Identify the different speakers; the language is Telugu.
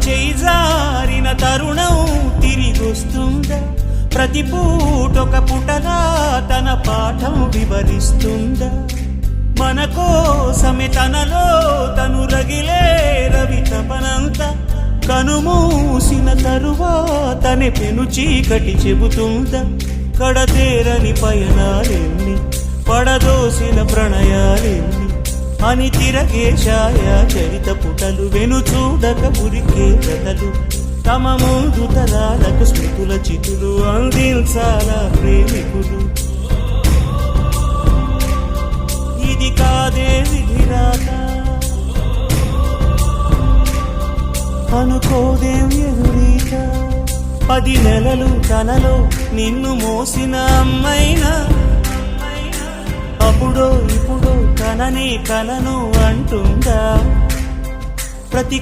Speaker 1: చేయి జారిన తరుణం తిరిగొస్తుందా? ప్రతి పూటొక పుటలా తన పాఠం వివరిస్తుందా? మన కోసమే తనలో తను రగిలే రవి తపనంతా కనుమూసిన తరువాతనే పెను చీకటి చెబుతుందా? కడతేరని పయనాలెన్ని పడదోసిన ప్రణయాలెన్ని అని తిరగే ఛాయా చరిత పుటలు వెను చూడక ఉరికే కథలు తమ ముందు తరాలకు స్మృతుల చితులు అందించాలా ప్రేమికులు. ఇది కాదే విధిరాత అనుకోదేం ఎదురీత. 10 నెలలు తనలో నిన్ను మోసిన అమ్మైనా అప్పుడో ఇప్పుడో కననే కలను అంటుందా? ప్రతి